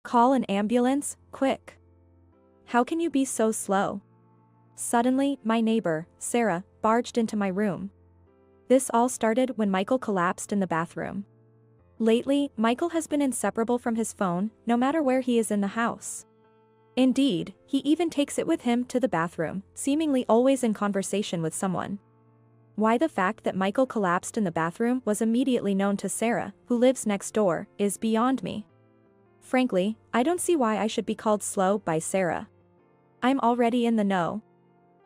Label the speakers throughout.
Speaker 1: Call an ambulance, quick. How can you be so slow? Suddenly, my neighbor, Sarah, barged into my room. This all started when Michael collapsed in the bathroom. Lately, Michael has been inseparable from his phone, no matter where he is in the house. Indeed, he even takes it with him to the bathroom, seemingly always in conversation with someone. Why the fact that Michael collapsed in the bathroom was immediately known to Sarah, who lives next door, is beyond me. Frankly, I don't see why I should be called slow by Sarah. I'm already in the know.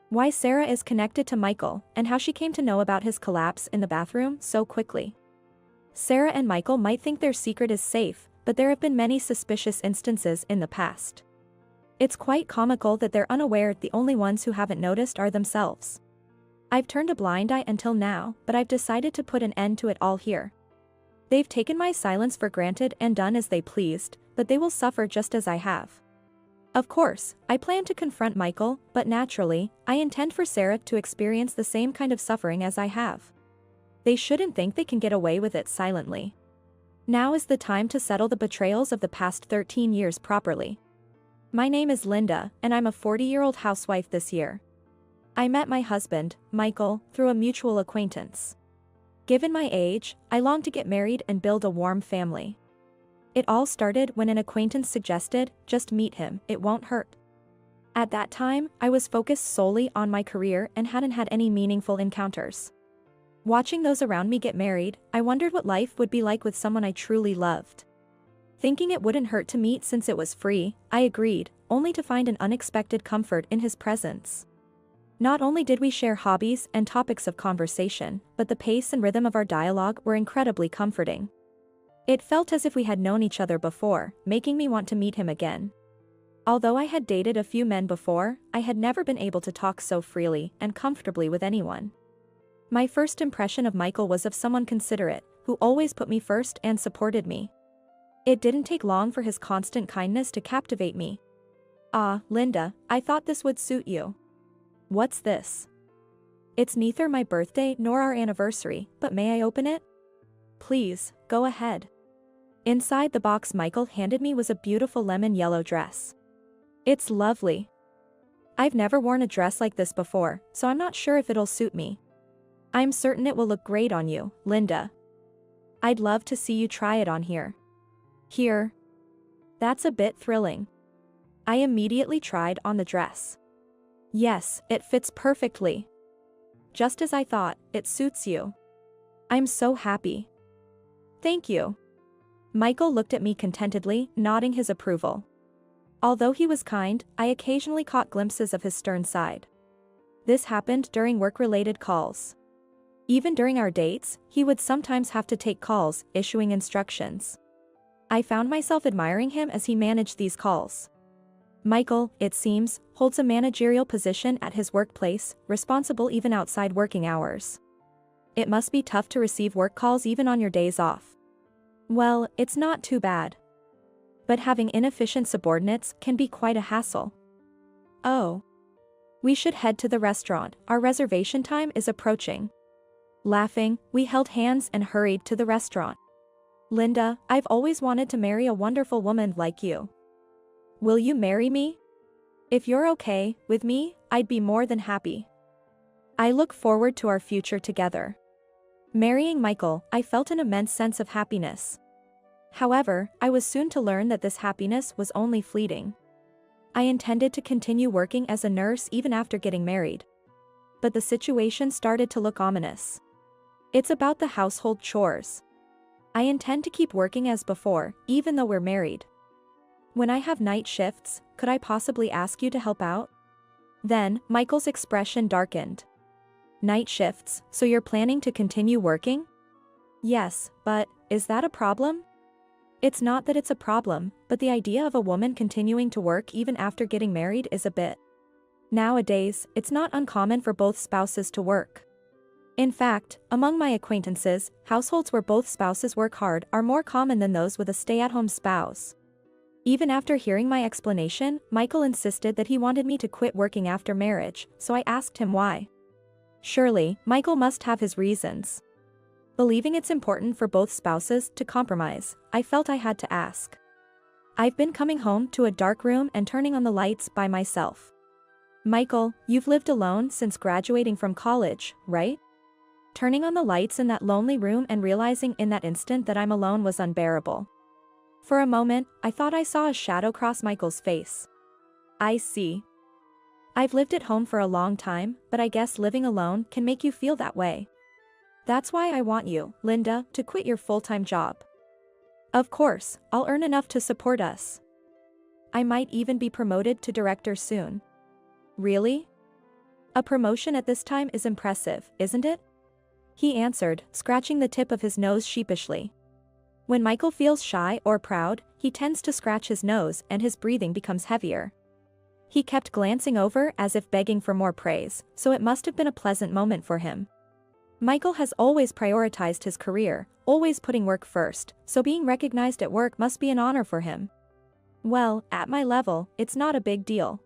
Speaker 1: Why Sarah is connected to Michael, and how she came to know about his collapse in the bathroom so quickly. Sarah and Michael might think their secret is safe, but there have been many suspicious instances in the past. It's quite comical that they're unaware the only ones who haven't noticed are themselves. I've turned a blind eye until now, but I've decided to put an end to it all here. They've taken my silence for granted and done as they pleased, but they will suffer just as I have. Of course, I plan to confront Michael, but naturally, I intend for Sarah to experience the same kind of suffering as I have. They shouldn't think they can get away with it silently. Now is the time to settle the betrayals of the past 13 years properly. My name is Linda, and I'm a 40-year-old housewife this year. I met my husband, Michael, through a mutual acquaintance. Given my age, I long to get married and build a warm family. It all started when an acquaintance suggested, just meet him, it won't hurt. At that time, I was focused solely on my career and hadn't had any meaningful encounters. Watching those around me get married, I wondered what life would be like with someone I truly loved. Thinking it wouldn't hurt to meet since it was free, I agreed, only to find an unexpected comfort in his presence. Not only did we share hobbies and topics of conversation, but the pace and rhythm of our dialogue were incredibly comforting. It felt as if we had known each other before, making me want to meet him again. Although I had dated a few men before, I had never been able to talk so freely and comfortably with anyone. My first impression of Michael was of someone considerate, who always put me first and supported me. It didn't take long for his constant kindness to captivate me. "Ah, Linda, I thought this would suit you." "What's this?" "It's neither my birthday nor our anniversary, but may I open it?" "Please, go ahead." Inside the box Michael handed me was a beautiful lemon yellow dress. It's lovely. I've never worn a dress like this before, so I'm not sure if it'll suit me. I'm certain it will look great on you, Linda. I'd love to see you try it on here. Here. That's a bit thrilling. I immediately tried on the dress. Yes, it fits perfectly. Just as I thought, it suits you. I'm so happy. Thank you. Michael looked at me contentedly, nodding his approval. Although he was kind, I occasionally caught glimpses of his stern side. This happened during work-related calls. Even during our dates, he would sometimes have to take calls, issuing instructions. I found myself admiring him as he managed these calls. Michael, it seems, holds a managerial position at his workplace, responsible even outside working hours. It must be tough to receive work calls even on your days off. Well, it's not too bad. But having inefficient subordinates can be quite a hassle. Oh. We should head to the restaurant, our reservation time is approaching. Laughing, we held hands and hurried to the restaurant. Linda, I've always wanted to marry a wonderful woman like you. Will you marry me? If you're okay with me, I'd be more than happy. I look forward to our future together. Marrying Michael, I felt an immense sense of happiness. However, I was soon to learn that this happiness was only fleeting. I intended to continue working as a nurse even after getting married. But the situation started to look ominous. It's about the household chores. I intend to keep working as before, even though we're married. When I have night shifts, could I possibly ask you to help out? Then, Michael's expression darkened. Night shifts, so you're planning to continue working? Yes, but, is that a problem? It's not that it's a problem, but the idea of a woman continuing to work even after getting married is a bit. Nowadays, it's not uncommon for both spouses to work. In fact, among my acquaintances, households where both spouses work hard are more common than those with a stay-at-home spouse. Even after hearing my explanation, Michael insisted that he wanted me to quit working after marriage, so I asked him why. Surely, Michael must have his reasons. Believing it's important for both spouses to compromise, I felt I had to ask. I've been coming home to a dark room and turning on the lights by myself. Michael, you've lived alone since graduating from college, right? Turning on the lights in that lonely room and realizing in that instant that I'm alone was unbearable. For a moment, I thought I saw a shadow cross Michael's face. I see. I've lived at home for a long time, but I guess living alone can make you feel that way. That's why I want you, Linda, to quit your full-time job. Of course, I'll earn enough to support us. I might even be promoted to director soon. Really? A promotion at this time is impressive, isn't it? He answered, scratching the tip of his nose sheepishly. When Michael feels shy or proud, he tends to scratch his nose and his breathing becomes heavier. He kept glancing over as if begging for more praise, so it must have been a pleasant moment for him. Michael has always prioritized his career, always putting work first, so being recognized at work must be an honor for him. Well, at my level, it's not a big deal.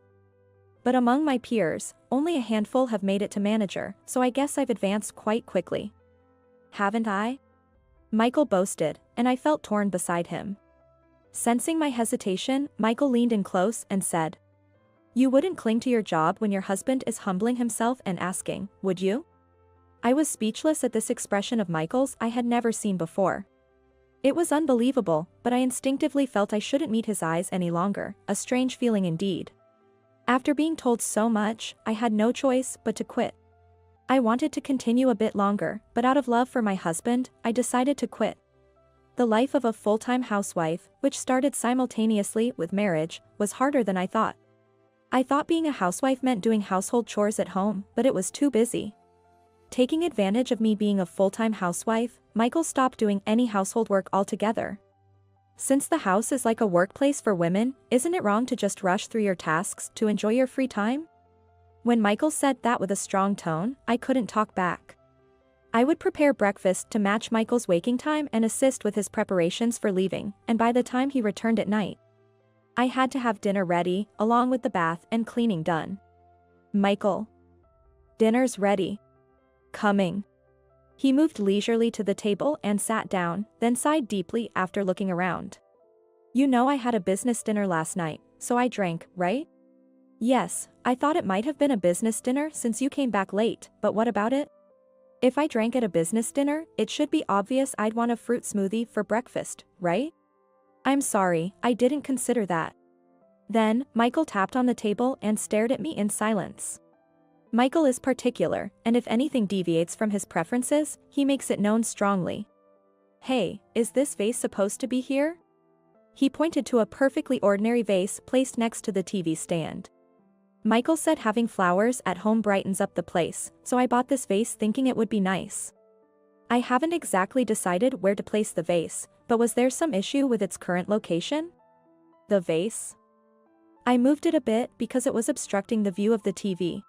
Speaker 1: But among my peers, only a handful have made it to manager, so I guess I've advanced quite quickly. Haven't I? Michael boasted, and I felt torn beside him. Sensing my hesitation, Michael leaned in close and said, "You wouldn't cling to your job when your husband is humbling himself and asking, would you?" I was speechless at this expression of Michael's I had never seen before. It was unbelievable, but I instinctively felt I shouldn't meet his eyes any longer, a strange feeling indeed. After being told so much, I had no choice but to quit. I wanted to continue a bit longer, but out of love for my husband, I decided to quit. The life of a full-time housewife, which started simultaneously with marriage, was harder than I thought. I thought being a housewife meant doing household chores at home, but it was too busy. Taking advantage of me being a full-time housewife, Michael stopped doing any household work altogether. Since the house is like a workplace for women, isn't it wrong to just rush through your tasks to enjoy your free time? When Michael said that with a strong tone, I couldn't talk back. I would prepare breakfast to match Michael's waking time and assist with his preparations for leaving, and by the time he returned at night, I had to have dinner ready, along with the bath and cleaning done. Michael. Dinner's ready. Coming. He moved leisurely to the table and sat down, then sighed deeply after looking around. You know I had a business dinner last night, so I drank, right? Yes, I thought it might have been a business dinner since you came back late, but what about it? If I drank at a business dinner, it should be obvious I'd want a fruit smoothie for breakfast, right? I'm sorry, I didn't consider that. Then, Michael tapped on the table and stared at me in silence. Michael is particular, and if anything deviates from his preferences, he makes it known strongly. Hey, is this vase supposed to be here? He pointed to a perfectly ordinary vase placed next to the TV stand. Michael said having flowers at home brightens up the place, so I bought this vase thinking it would be nice. I haven't exactly decided where to place the vase, but was there some issue with its current location? The vase? I moved it a bit because it was obstructing the view of the TV.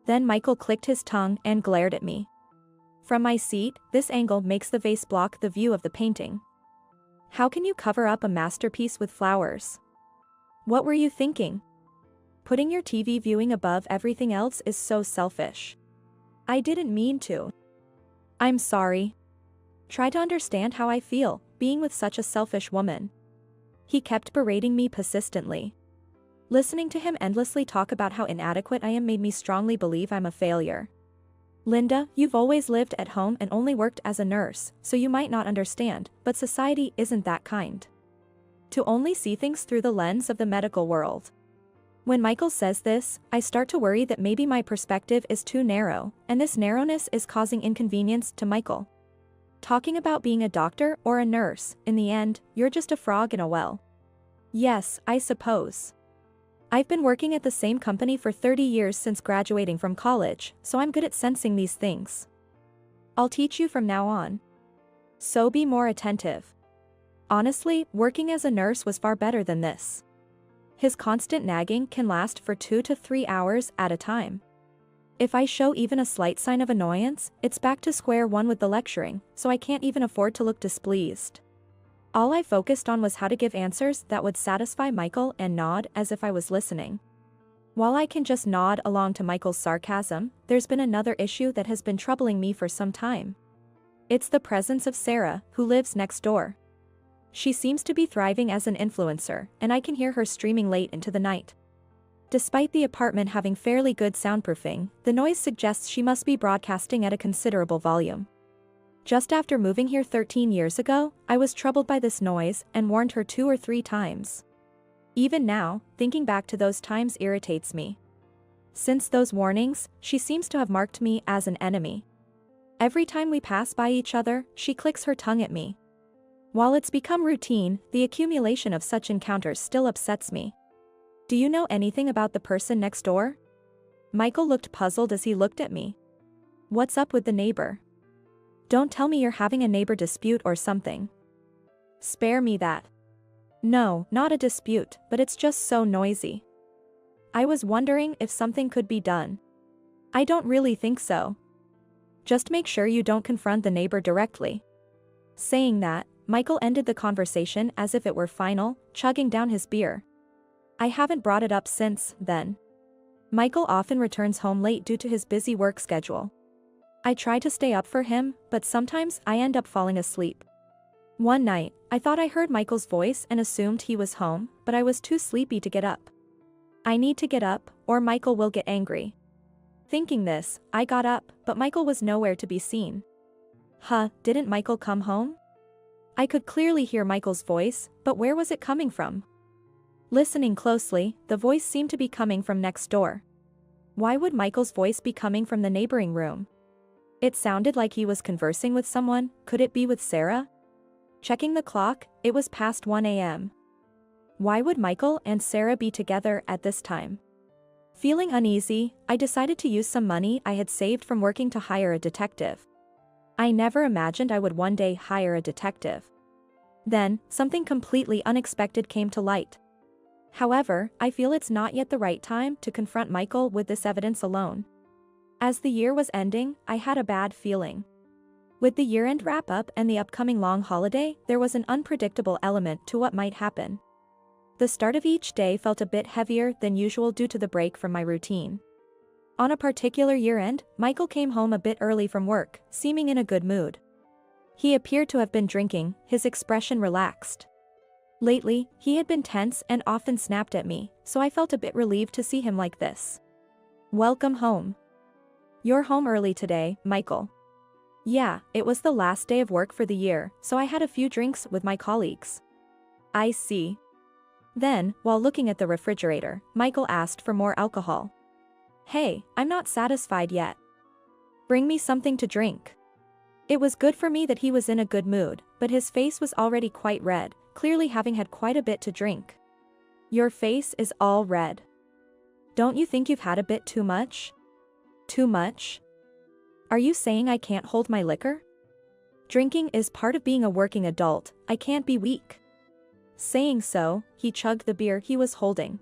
Speaker 1: Then Michael clicked his tongue and glared at me. From my seat, this angle makes the vase block the view of the painting. How can you cover up a masterpiece with flowers? What were you thinking? Putting your TV viewing above everything else is so selfish. I didn't mean to. I'm sorry. Try to understand how I feel, being with such a selfish woman. He kept berating me persistently. Listening to him endlessly talk about how inadequate I am made me strongly believe I'm a failure. Linda, you've always lived at home and only worked as a nurse, so you might not understand, but society isn't that kind. To only see things through the lens of the medical world. When Michael says this, I start to worry that maybe my perspective is too narrow, and this narrowness is causing inconvenience to Michael. Talking about being a doctor or a nurse, in the end, you're just a frog in a well. Yes, I suppose. I've been working at the same company for 30 years since graduating from college, so I'm good at sensing these things. I'll teach you from now on. So be more attentive. Honestly, working as a nurse was far better than this. His constant nagging can last for 2 to 3 hours at a time. If I show even a slight sign of annoyance, it's back to square one with the lecturing, so I can't even afford to look displeased. All I focused on was how to give answers that would satisfy Michael and nod as if I was listening. While I can just nod along to Michael's sarcasm, there's been another issue that has been troubling me for some time. It's the presence of Sarah, who lives next door. She seems to be thriving as an influencer, and I can hear her streaming late into the night. Despite the apartment having fairly good soundproofing, the noise suggests she must be broadcasting at a considerable volume. Just after moving here 13 years ago, I was troubled by this noise and warned her 2 or 3 times. Even now, thinking back to those times irritates me. Since those warnings, she seems to have marked me as an enemy. Every time we pass by each other, she clicks her tongue at me. While it's become routine, the accumulation of such encounters still upsets me. Do you know anything about the person next door? Michael looked puzzled as he looked at me. What's up with the neighbor? Don't tell me you're having a neighbor dispute or something. Spare me that. No, not a dispute, but it's just so noisy. I was wondering if something could be done. I don't really think so. Just make sure you don't confront the neighbor directly. Saying that, Michael ended the conversation as if it were final, chugging down his beer. I haven't brought it up since then. Michael often returns home late due to his busy work schedule. I try to stay up for him, but sometimes I end up falling asleep. One night, I thought I heard Michael's voice and assumed he was home, but I was too sleepy to get up. I need to get up, or Michael will get angry. Thinking this, I got up, but Michael was nowhere to be seen. Didn't Michael come home? I could clearly hear Michael's voice, but where was it coming from? Listening closely, the voice seemed to be coming from next door. Why would Michael's voice be coming from the neighboring room? It sounded like he was conversing with someone. Could it be with Sarah? Checking the clock, it was past 1 a.m. Why would Michael and Sarah be together at this time? Feeling uneasy, I decided to use some money I had saved from working to hire a detective. I never imagined I would one day hire a detective. Then, something completely unexpected came to light. However, I feel it's not yet the right time to confront Michael with this evidence alone. As the year was ending, I had a bad feeling. With the year-end wrap-up and the upcoming long holiday, there was an unpredictable element to what might happen. The start of each day felt a bit heavier than usual due to the break from my routine. On a particular year-end, Michael came home a bit early from work, seeming in a good mood. He appeared to have been drinking, his expression relaxed. Lately, he had been tense and often snapped at me, so I felt a bit relieved to see him like this. Welcome home. You're home early today, Michael. Yeah, it was the last day of work for the year, so I had a few drinks with my colleagues. I see. Then, while looking at the refrigerator, Michael asked for more alcohol. Hey, I'm not satisfied yet. Bring me something to drink. It was good for me that he was in a good mood, but his face was already quite red, clearly having had quite a bit to drink. Your face is all red. Don't you think you've had a bit too much? Too much? Are you saying I can't hold my liquor? Drinking is part of being a working adult, I can't be weak. Saying so, he chugged the beer he was holding.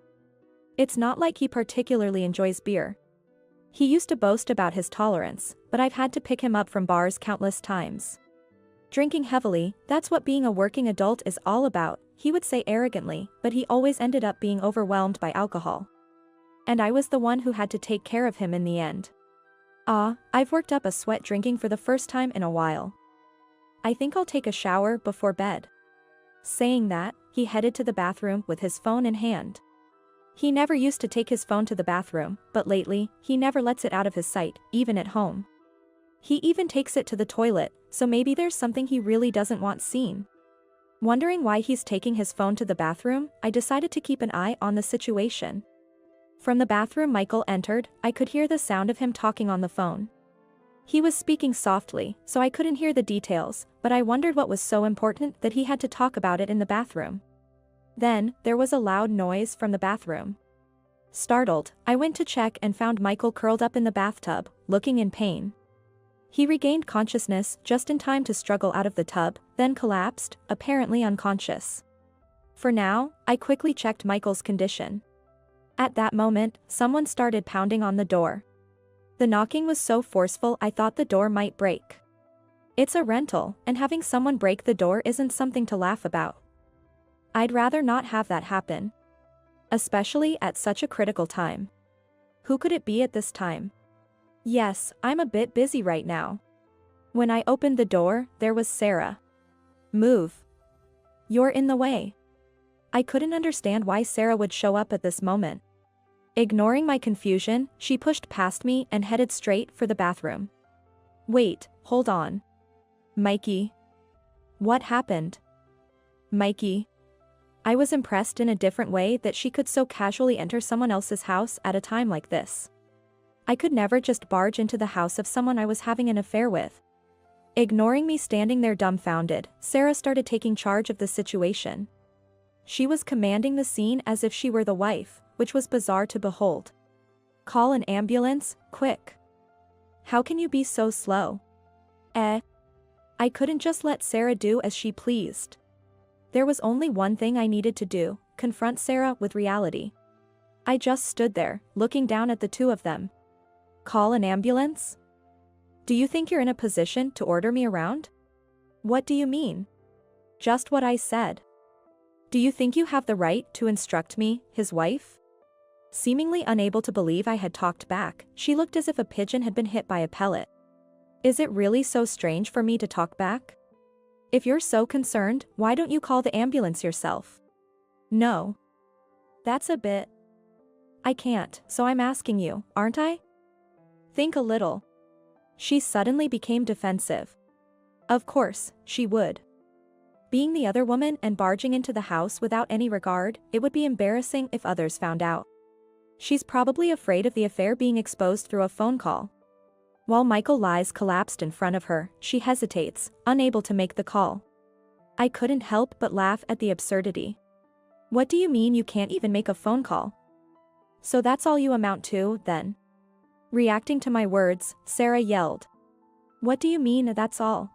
Speaker 1: It's not like he particularly enjoys beer. He used to boast about his tolerance, but I've had to pick him up from bars countless times. Drinking heavily, that's what being a working adult is all about, he would say arrogantly, but he always ended up being overwhelmed by alcohol. And I was the one who had to take care of him in the end. I've worked up a sweat drinking for the first time in a while. I think I'll take a shower before bed. Saying that, he headed to the bathroom with his phone in hand. He never used to take his phone to the bathroom, but lately, he never lets it out of his sight, even at home. He even takes it to the toilet, so maybe there's something he really doesn't want seen. Wondering why he's taking his phone to the bathroom, I decided to keep an eye on the situation. From the bathroom Michael entered, I could hear the sound of him talking on the phone. He was speaking softly, so I couldn't hear the details, but I wondered what was so important that he had to talk about it in the bathroom. Then, there was a loud noise from the bathroom. Startled, I went to check and found Michael curled up in the bathtub, looking in pain. He regained consciousness just in time to struggle out of the tub, then collapsed, apparently unconscious. For now, I quickly checked Michael's condition. At that moment, someone started pounding on the door. The knocking was so forceful I thought the door might break. It's a rental, and having someone break the door isn't something to laugh about. I'd rather not have that happen. Especially at such a critical time. Who could it be at this time? Yes, I'm a bit busy right now. When I opened the door, there was Sarah. Move. You're in the way. I couldn't understand why Sarah would show up at this moment. Ignoring my confusion, she pushed past me and headed straight for the bathroom. Wait, hold on. Mikey. What happened? Mikey. I was impressed in a different way that she could so casually enter someone else's house at a time like this. I could never just barge into the house of someone I was having an affair with. Ignoring me standing there dumbfounded, Sarah started taking charge of the situation. She was commanding the scene as if she were the wife, which was bizarre to behold. Call an ambulance, quick. How can you be so slow? I couldn't just let Sarah do as she pleased. There was only one thing I needed to do, confront Sarah with reality. I just stood there, looking down at the two of them. Call an ambulance? Do you think you're in a position to order me around? What do you mean? Just what I said. Do you think you have the right to instruct me, his wife? Seemingly unable to believe I had talked back, she looked as if a pigeon had been hit by a pellet. Is it really so strange for me to talk back? If you're so concerned, why don't you call the ambulance yourself? No. That's a bit. I can't, so I'm asking you, aren't I? Think a little. She suddenly became defensive. Of course, she would. Being the other woman and barging into the house without any regard, it would be embarrassing if others found out. She's probably afraid of the affair being exposed through a phone call. While Michael lies collapsed in front of her, she hesitates, unable to make the call. I couldn't help but laugh at the absurdity. What do you mean you can't even make a phone call? So that's all you amount to, then? Reacting to my words, Sarah yelled. What do you mean that's all?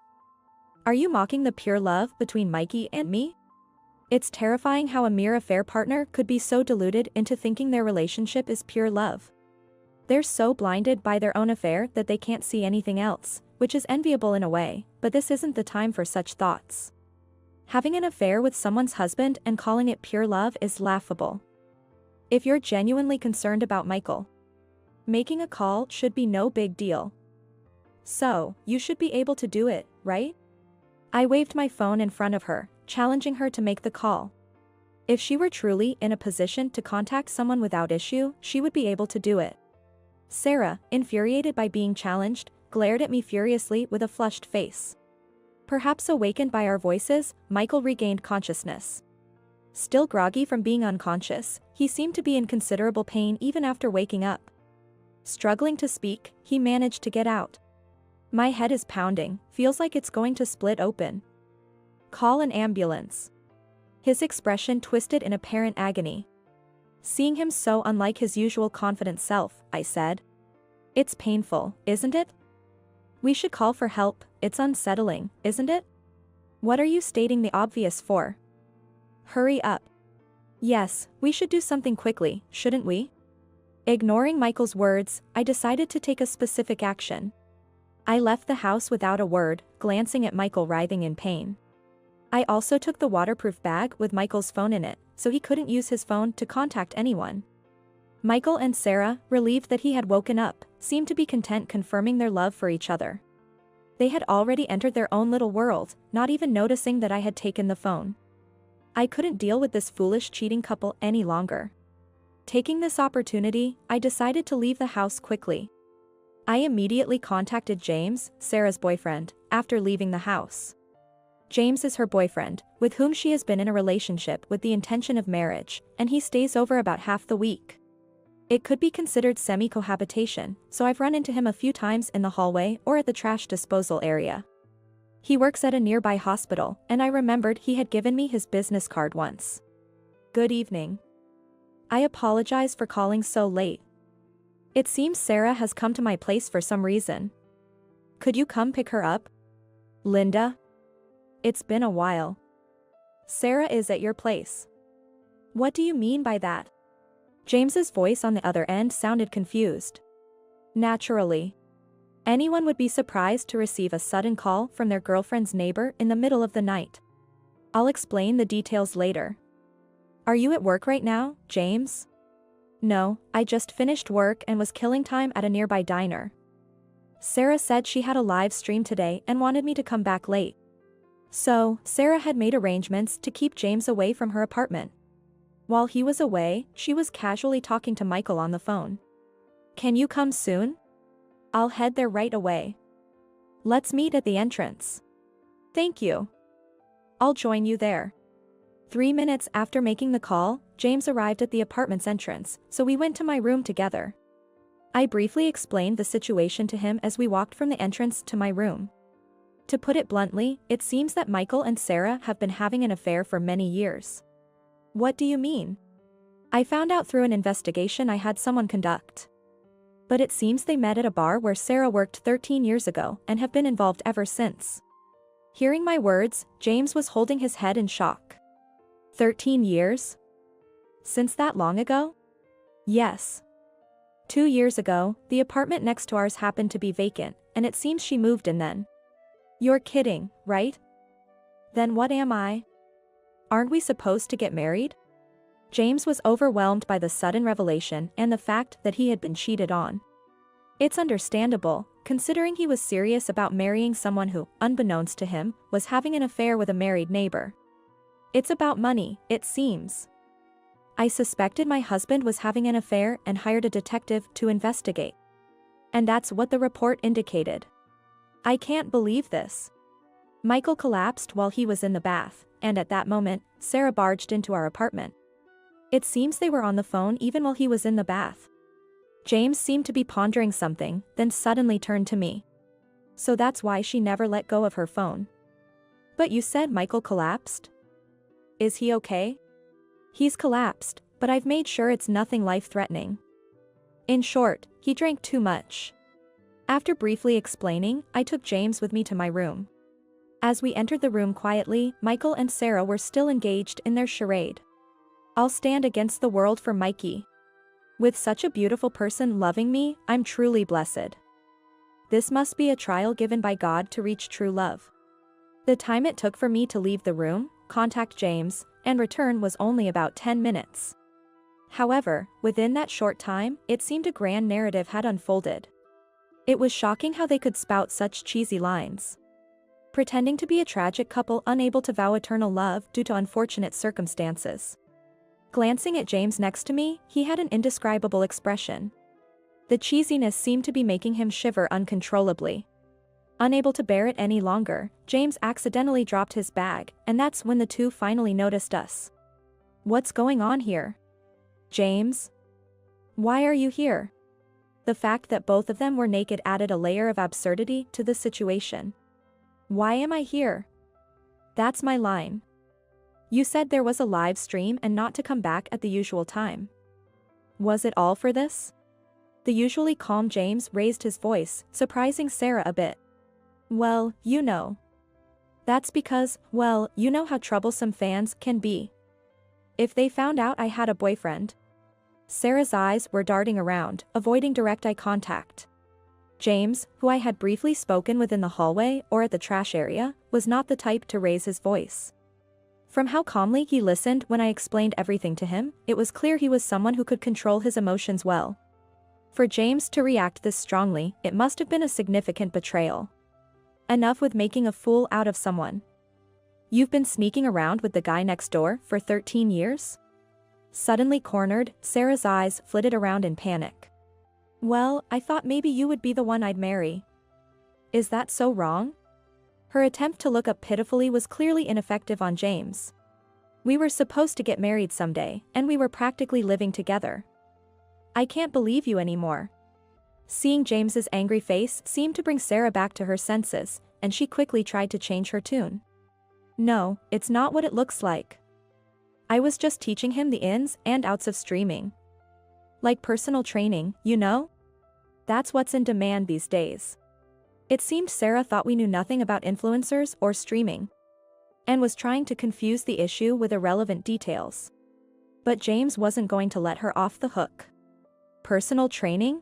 Speaker 1: Are you mocking the pure love between Mikey and me? It's terrifying how a mere affair partner could be so deluded into thinking their relationship is pure love. They're so blinded by their own affair that they can't see anything else, which is enviable in a way, but this isn't the time for such thoughts. Having an affair with someone's husband and calling it pure love is laughable. If you're genuinely concerned about Michael, making a call should be no big deal. So, you should be able to do it, right? I waved my phone in front of her, challenging her to make the call. If she were truly in a position to contact someone without issue, she would be able to do it. Sarah, infuriated by being challenged, glared at me furiously with a flushed face. Perhaps awakened by our voices, Michael regained consciousness. Still groggy from being unconscious, he seemed to be in considerable pain even after waking up. Struggling to speak, he managed to get out. My head is pounding, feels like it's going to split open. Call an ambulance. His expression twisted in apparent agony. Seeing him so unlike his usual confident self, I said. It's painful, isn't it? We should call for help, it's unsettling, isn't it? What are you stating the obvious for? Hurry up. Yes, we should do something quickly, shouldn't we? Ignoring Michael's words, I decided to take a specific action. I left the house without a word, glancing at Michael writhing in pain. I also took the waterproof bag with Michael's phone in it, so he couldn't use his phone to contact anyone. Michael and Sarah, relieved that he had woken up, seemed to be content confirming their love for each other. They had already entered their own little world, not even noticing that I had taken the phone. I couldn't deal with this foolish cheating couple any longer. Taking this opportunity, I decided to leave the house quickly. I immediately contacted James, Sarah's boyfriend, after leaving the house. James is her boyfriend, with whom she has been in a relationship with the intention of marriage, and he stays over about half the week. It could be considered semi-cohabitation, so I've run into him a few times in the hallway or at the trash disposal area. He works at a nearby hospital, and I remembered he had given me his business card once. Good evening. I apologize for calling so late. It seems Sarah has come to my place for some reason. Could you come pick her up? Linda? It's been a while. Sarah is at your place. What do you mean by that? James's voice on the other end sounded confused. Naturally. Anyone would be surprised to receive a sudden call from their girlfriend's neighbor in the middle of the night. I'll explain the details later. Are you at work right now, James? No, I just finished work and was killing time at a nearby diner. Sarah said she had a live stream today and wanted me to come back late. So, Sarah had made arrangements to keep James away from her apartment. While he was away, she was casually talking to Michael on the phone. "Can you come soon? I'll head there right away. Let's meet at the entrance." "Thank you. I'll join you there." 3 minutes after making the call, James arrived at the apartment's entrance, so we went to my room together. I briefly explained the situation to him as we walked from the entrance to my room. To put it bluntly, it seems that Michael and Sarah have been having an affair for many years. "What do you mean?" "I found out through an investigation I had someone conduct. But it seems they met at a bar where Sarah worked 13 years ago and have been involved ever since." Hearing my words, James was holding his head in shock. 13 years? Since that long ago? Yes. 2 years ago, the apartment next to ours happened to be vacant, and it seems she moved in then. "You're kidding, right? Then what am I? Aren't we supposed to get married?" James was overwhelmed by the sudden revelation and the fact that he had been cheated on. It's understandable, considering he was serious about marrying someone who, unbeknownst to him, was having an affair with a married neighbor. It's about money, it seems. I suspected my husband was having an affair and hired a detective to investigate. And that's what the report indicated. I can't believe this. Michael collapsed while he was in the bath, and at that moment, Sarah barged into our apartment. It seems they were on the phone even while he was in the bath. James seemed to be pondering something, then suddenly turned to me. "So that's why she never let go of her phone." "But you said Michael collapsed? Is he okay?" "He's collapsed, but I've made sure it's nothing life-threatening. In short, he drank too much." After briefly explaining, I took James with me to my room. As we entered the room quietly, Michael and Sarah were still engaged in their charade. "I'll stand against the world for Mikey. With such a beautiful person loving me, I'm truly blessed. This must be a trial given by God to reach true love." The time it took for me to leave the room, contact James, and return was only about 10 minutes. However, within that short time, it seemed a grand narrative had unfolded. It was shocking how they could spout such cheesy lines. Pretending to be a tragic couple unable to vow eternal love due to unfortunate circumstances. Glancing at James next to me, he had an indescribable expression. The cheesiness seemed to be making him shiver uncontrollably. Unable to bear it any longer, James accidentally dropped his bag, and that's when the two finally noticed us. "What's going on here? James? Why are you here?" The fact that both of them were naked added a layer of absurdity to the situation. "Why am I here?" "That's my line. You said there was a live stream and not to come back at the usual time. Was it all for this?" The usually calm James raised his voice, surprising Sarah a bit. "Well, you know. That's because, well, you know how troublesome fans can be. If they found out I had a boyfriend." Sarah's eyes were darting around, avoiding direct eye contact. James, who I had briefly spoken with in the hallway or at the trash area, was not the type to raise his voice. From how calmly he listened when I explained everything to him, it was clear he was someone who could control his emotions well. For James to react this strongly, it must have been a significant betrayal. Enough with making a fool out of someone. "You've been sneaking around with the guy next door for 13 years? Suddenly cornered, Sarah's eyes flitted around in panic. "Well, I thought maybe you would be the one I'd marry." "Is that so wrong?" Her attempt to look up pitifully was clearly ineffective on James. "We were supposed to get married someday, and we were practically living together. I can't believe you anymore." Seeing James's angry face seemed to bring Sarah back to her senses, and she quickly tried to change her tune. "No, it's not what it looks like. I was just teaching him the ins and outs of streaming. Like personal training, you know? That's what's in demand these days." It seemed Sarah thought we knew nothing about influencers or streaming, and was trying to confuse the issue with irrelevant details. But James wasn't going to let her off the hook. "Personal training?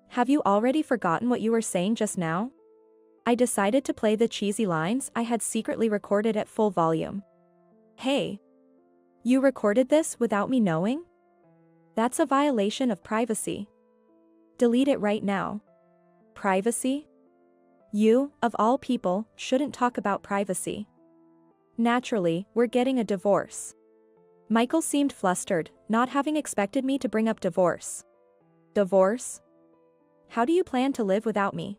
Speaker 1: Have you already forgotten what you were saying just now?" I decided to play the cheesy lines I had secretly recorded at full volume. "Hey! You recorded this without me knowing? That's a violation of privacy. Delete it right now." "Privacy? You, of all people, shouldn't talk about privacy. Naturally, we're getting a divorce. Michael seemed flustered, not having expected me to bring up divorce. Divorce? How do you plan to live without me?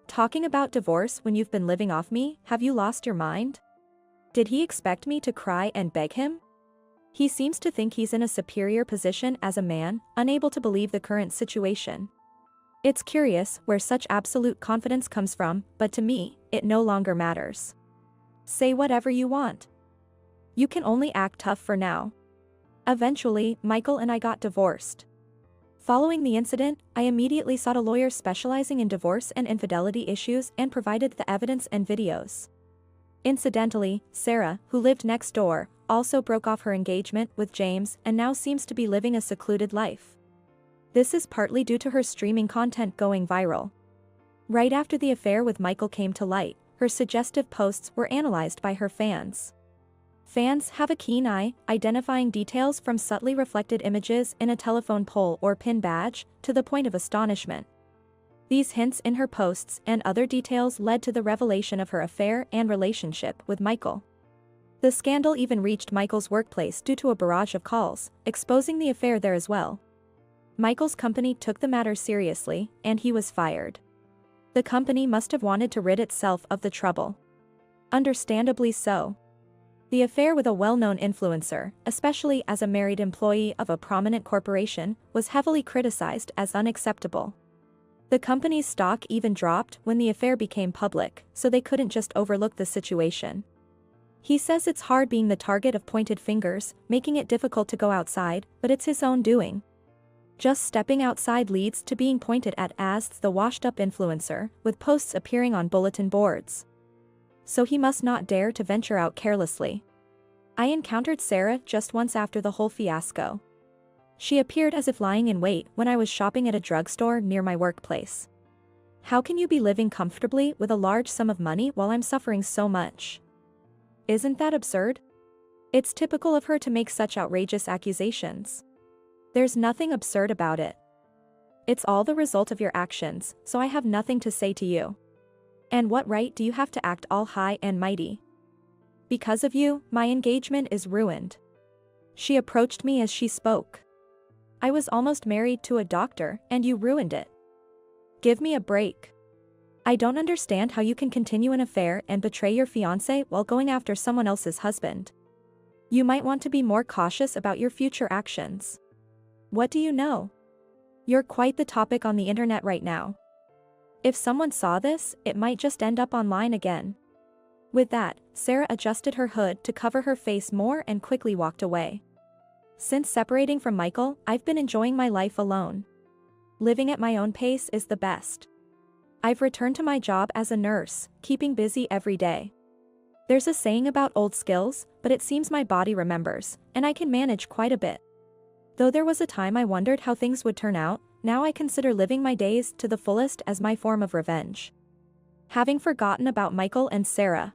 Speaker 1: Talking about divorce when you've been living off me, have you lost your mind? Did he expect me to cry and beg him? He seems to think he's in a superior position as a man, unable to believe the current situation. It's curious where such absolute confidence comes from, but to me, it no longer matters. Say whatever you want. You can only act tough for now. Eventually, Michael and I got divorced. Following the incident, I immediately sought a lawyer specializing in divorce and infidelity issues and provided the evidence and videos. Incidentally, Sarah, who lived next door, also broke off her engagement with James and now seems to be living a secluded life. This is partly due to her streaming content going viral. Right after the affair with Michael came to light, her suggestive posts were analyzed by her fans. Fans have a keen eye, identifying details from subtly reflected images in a telephone pole or pin badge, to the point of astonishment. These hints in her posts and other details led to the revelation of her affair and relationship with Michael. The scandal even reached Michael's workplace due to a barrage of calls, exposing the affair there as well. Michael's company took the matter seriously, and he was fired. The company must have wanted to rid itself of the trouble. Understandably so. The affair with a well-known influencer, especially as a married employee of a prominent corporation, was heavily criticized as unacceptable. The company's stock even dropped when the affair became public, so they couldn't just overlook the situation. He says it's hard being the target of pointed fingers, making it difficult to go outside, but it's his own doing. Just stepping outside leads to being pointed at as the washed-up influencer, with posts appearing on bulletin boards. So he must not dare to venture out carelessly. I encountered Sarah just once after the whole fiasco. She appeared as if lying in wait when I was shopping at a drugstore near my workplace. How can you be living comfortably with a large sum of money while I'm suffering so much? Isn't that absurd? It's typical of her to make such outrageous accusations. There's nothing absurd about it. It's all the result of your actions, so I have nothing to say to you. And what right do you have to act all high and mighty? Because of you, my engagement is ruined. She approached me as she spoke. I was almost married to a doctor, and you ruined it. Give me a break. I don't understand how you can continue an affair and betray your fiancé while going after someone else's husband. You might want to be more cautious about your future actions. What do you know? You're quite the topic on the internet right now. If someone saw this, it might just end up online again. With that, Sarah adjusted her hood to cover her face more and quickly walked away. Since separating from Michael, I've been enjoying my life alone. Living at my own pace is the best. I've returned to my job as a nurse, keeping busy every day. There's a saying about old skills, but it seems my body remembers, and I can manage quite a bit. Though there was a time I wondered how things would turn out, now I consider living my days to the fullest as my form of revenge. Having forgotten about Michael and Sarah,